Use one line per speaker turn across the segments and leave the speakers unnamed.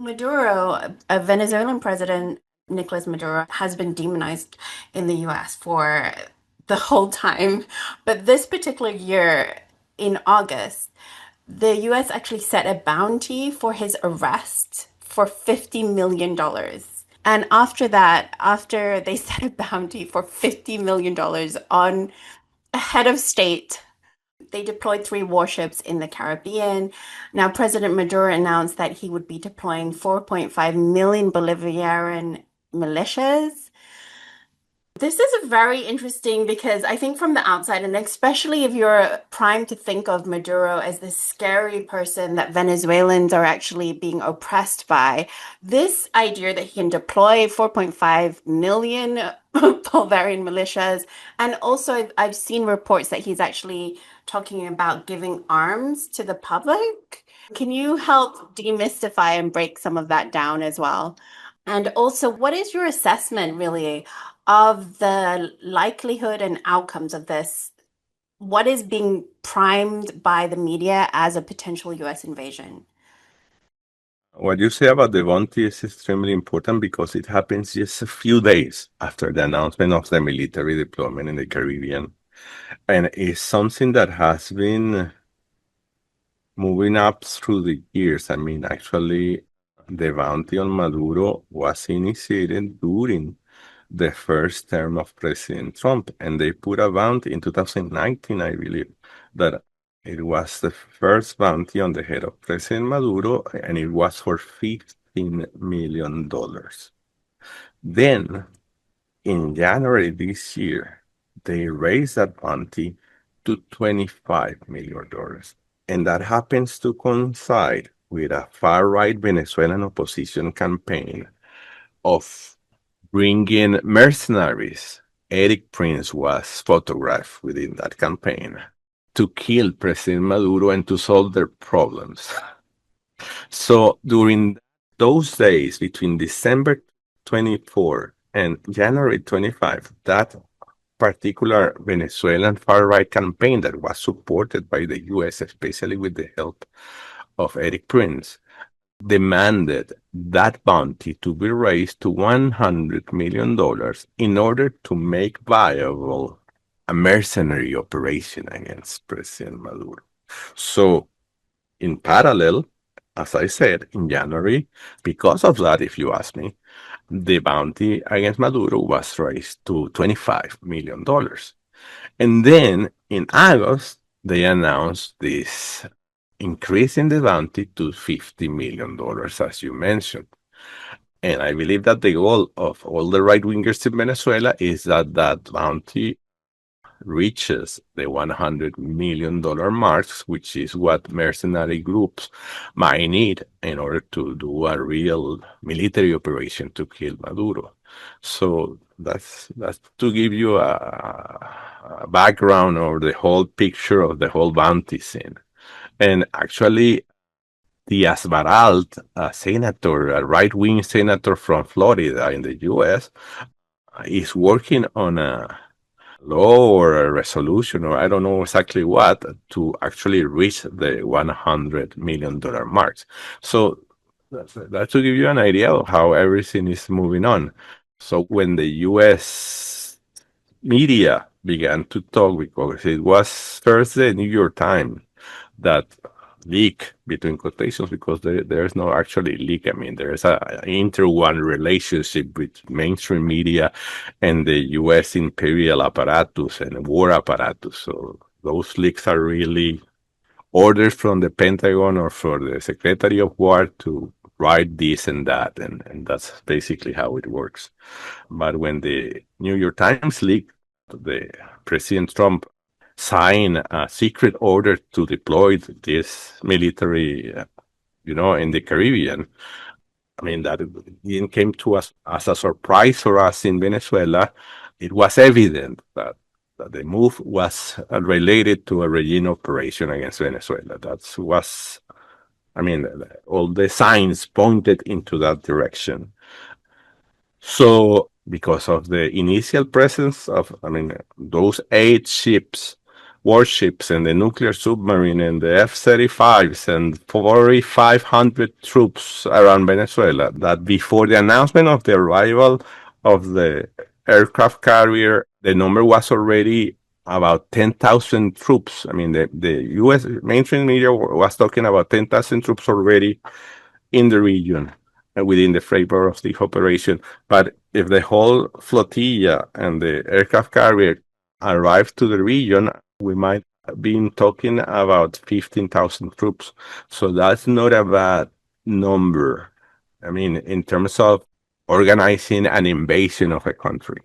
Maduro, a Venezuelan president, Nicolás Maduro, has been demonized in the US for the whole time. But this particular year, in August, the US actually set a bounty for his arrest for $50 million. And after that, after they set a bounty for $50 million on a head of state, they deployed three warships in the Caribbean. Now, President Maduro announced that he would be deploying 4.5 million Bolivarian militias. This is very interesting because I think from the outside, and especially if you're primed to think of Maduro as this scary person that Venezuelans are actually being oppressed by, this idea that he can deploy 4.5 million Bolivarian militias, and also I've seen reports that he's actually talking about giving arms to the public. Can you help demystify and break some of that down as well? And also, what is your assessment really of the likelihood and outcomes of this? What is being primed by the media as a potential US invasion?
What you say about the bounty is extremely important because it happens just a few days after the announcement of the military deployment in the Caribbean. And it's something that has been moving up through the years. I mean, actually, the bounty on Maduro was initiated during the first term of President Trump, and they put a bounty in 2019, I believe, that it was the first bounty on the head of President Maduro, and it was for $15 million. Then, in January this year, they raised that bounty to $25 million. And that happens to coincide with a far-right Venezuelan opposition campaign of bringing mercenaries. Erik Prince was photographed within that campaign to kill President Maduro and to solve their problems. So during those days between December 24 and January 25, that particular Venezuelan far-right campaign that was supported by the US, especially with the help of Erik Prince, demanded that bounty to be raised to $100 million in order to make viable a mercenary operation against President Maduro. So, in parallel, as I said, in January, because of that, if you ask me, the bounty against Maduro was raised to $25 million. And then in August, they announced this increase in the bounty to $50 million, as you mentioned. And I believe that the goal of all the right wingers in Venezuela is that that bounty reaches the $100 million marks, which is what mercenary groups might need in order to do a real military operation to kill Maduro. So that's to give you a background or the whole picture of the whole bounty scene. And actually, Diaz Baralt, a senator, a right-wing senator from Florida in the U.S., is working on a law or a resolution, or I don't know exactly what, to actually reach the $100 million marks. So that's to give you an idea of how everything is moving on. So when the U.S. media began to talk, because it was first the New York Times that leak between quotations, because there's no actually leak. I mean, there's a inter-one relationship with mainstream media and the U.S. imperial apparatus and war apparatus. So those leaks are really orders from the Pentagon or for the Secretary of War to write this and that, and that's basically how it works. But when the New York Times leaked, the President Trump sign a secret order to deploy this military, in the Caribbean. I mean, that it came to us as a surprise for us in Venezuela. It was evident that the move was related to a regime operation against Venezuela. That was, I mean, all the signs pointed into that direction. So, because of the initial presence of, I mean, those 8 ships warships and the nuclear submarine and the F-35s and 4,500 troops around Venezuela, that before the announcement of the arrival of the aircraft carrier, the number was already about 10,000 troops. I mean, the U.S. mainstream media was talking about 10,000 troops already in the region within the framework of the operation. But if the whole flotilla and the aircraft carrier arrive to the region, we might be talking about 15,000 troops. So that's not a bad number. I mean, in terms of organizing an invasion of a country.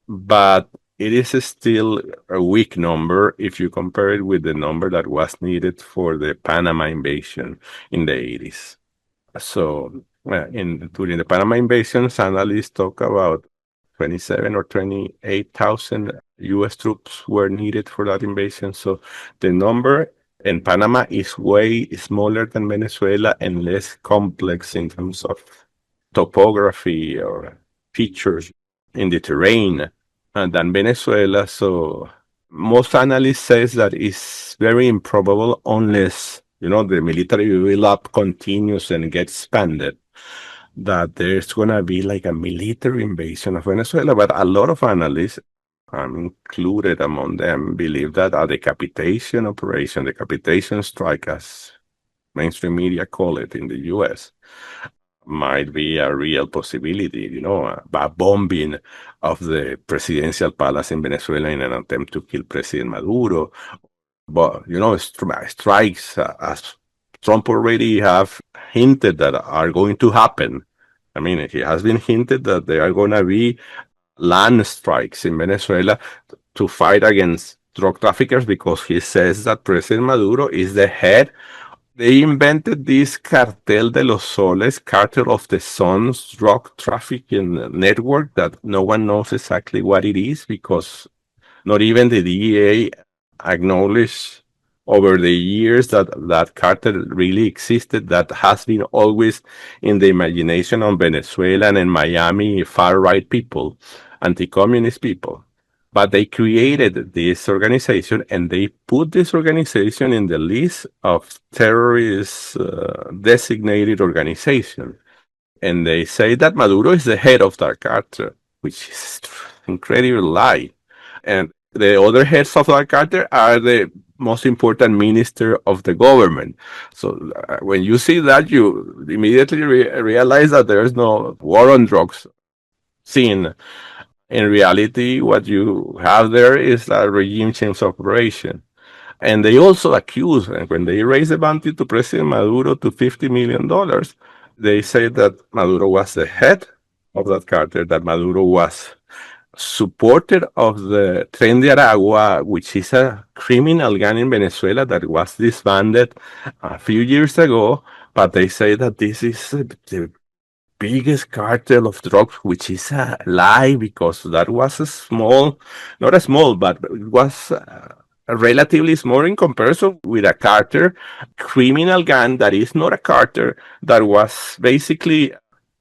But it is still a weak number if you compare it with the number that was needed for the Panama invasion in the 80s. So, during the Panama invasions, analysts talk about 27 or 28,000 U.S. troops were needed for that invasion. So the number in Panama is way smaller than Venezuela and less complex in terms of topography or features in the terrain than Venezuela. So most analysts says that it's very improbable unless the military build-up continues and gets expanded, that there's gonna be like a military invasion of Venezuela. But a lot of analysts, I'm included among them, believe that a decapitation operation, decapitation strike, as mainstream media call it in the U.S., might be a real possibility, a bombing of the presidential palace in Venezuela in an attempt to kill President Maduro. But, strikes, as Trump already have hinted that are going to happen. I mean, he has been hinted that there are going to be land strikes in Venezuela to fight against drug traffickers because he says that President Maduro is the head. They invented this cartel de los soles, cartel of the suns, drug trafficking network that no one knows exactly what it is because not even the DEA acknowledged over the years that that cartel really existed. That has been always in the imagination of Venezuelan and Miami far-right people, anti-communist people. But they created this organization and they put this organization in the list of terrorist designated organization. And they say that Maduro is the head of that cartel, which is incredible lie. And the other heads of that cartel are the most important minister of the government. So when you see that, you immediately realize that there is no war on drugs scene. In reality, what you have there is a regime change operation. And they also accuse, and when they raise the bounty to President Maduro to $50 million, they say that Maduro was the head of that cartel, that Maduro was supporter of the Tren de Aragua, which is a criminal gang in Venezuela that was disbanded a few years ago. But they say that this is the biggest cartel of drugs, which is a lie because that was a small, not a small, but it was relatively small in comparison with a cartel criminal gang that is not a cartel that was basically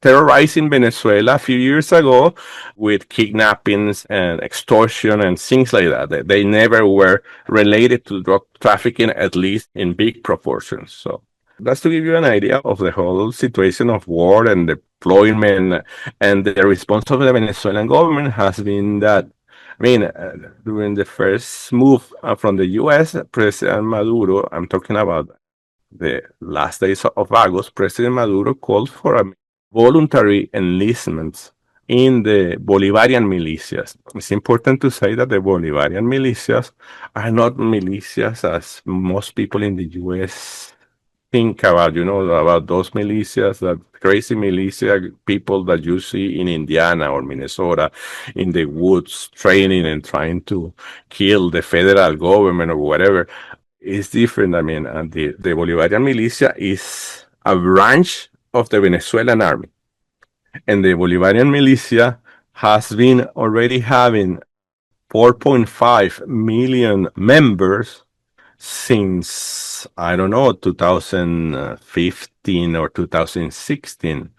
terrorizing Venezuela a few years ago with kidnappings and extortion and things like that. They never were related to drug trafficking, at least in big proportions. So that's to give you an idea of the whole situation of war and deployment. And the response of the Venezuelan government has been that, I mean, during the first move from the U.S., President Maduro, I'm talking about the last days of August, President Maduro called for a voluntary enlistment in the Bolivarian militias. It's important to say that the Bolivarian militias are not militias as most people in the U.S. think about, about those militias, that crazy militia people that you see in Indiana or Minnesota in the woods training and trying to kill the federal government or whatever. It's different. I mean, the Bolivarian militia is a branch of the Venezuelan army. And the Bolivarian militia has been already having 4.5 million members since, I don't know, 2015 or 2016.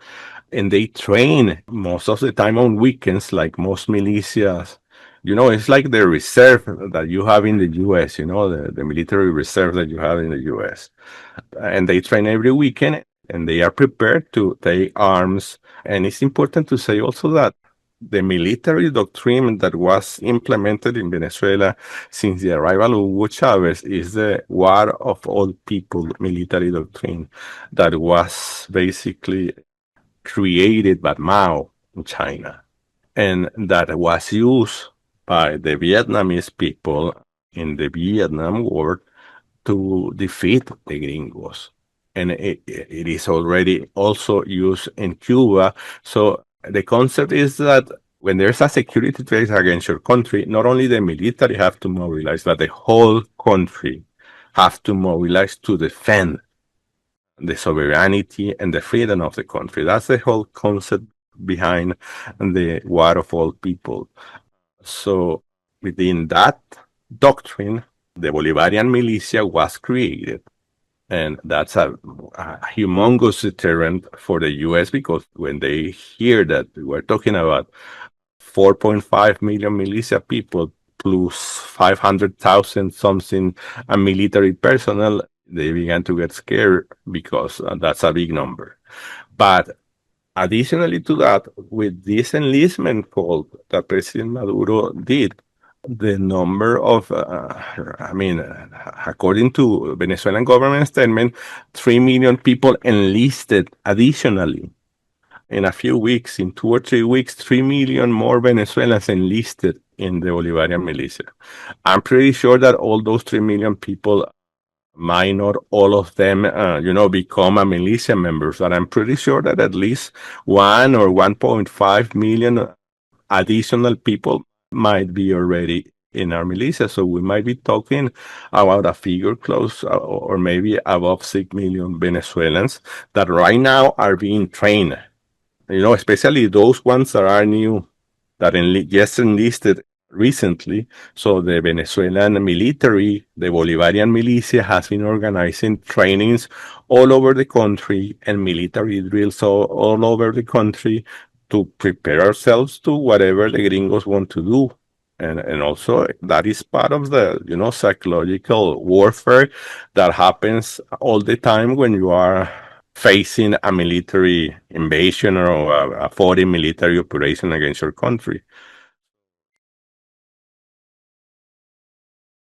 And they train most of the time on weekends, like most militias It's like the reserve that you have in the US, the military reserve that you have in the US. And they train every weekend and they are prepared to take arms. And it's important to say also that the military doctrine that was implemented in Venezuela since the arrival of Hugo Chavez is the war of all people military doctrine that was basically created by Mao in China and that was used by the Vietnamese people in the Vietnam War to defeat the gringos. And it is already also used in Cuba. So the concept is that when there's a security threat against your country, not only the military have to mobilize, but the whole country have to mobilize to defend the sovereignty and the freedom of the country. That's the whole concept behind the war of all people. So within that doctrine, the Bolivarian militia was created. And that's a humongous deterrent for the US because when they hear that we're talking about 4.5 million militia people plus 500,000 something military personnel, they began to get scared because that's a big number. But additionally to that, with this enlistment call that President Maduro did, the number of, according to Venezuelan government statement, 3 million people enlisted additionally. In a few weeks, in 2 or 3 weeks, 3 million more Venezuelans enlisted in the Bolivarian militia. I'm pretty sure that all those 3 million people might not all of them, become a militia members, but I'm pretty sure that at least 1 or 1.5 million additional people might be already in our militia. So we might be talking about a figure close or maybe above 6 million Venezuelans that right now are being trained, especially those ones that are new, that just enlisted recently. So the Venezuelan military, the Bolivarian militia, has been organizing trainings all over the country and military drills all over the country to prepare ourselves to whatever the gringos want to do. And also that is part of the psychological warfare that happens all the time when you are facing a military invasion or a foreign military operation against your country.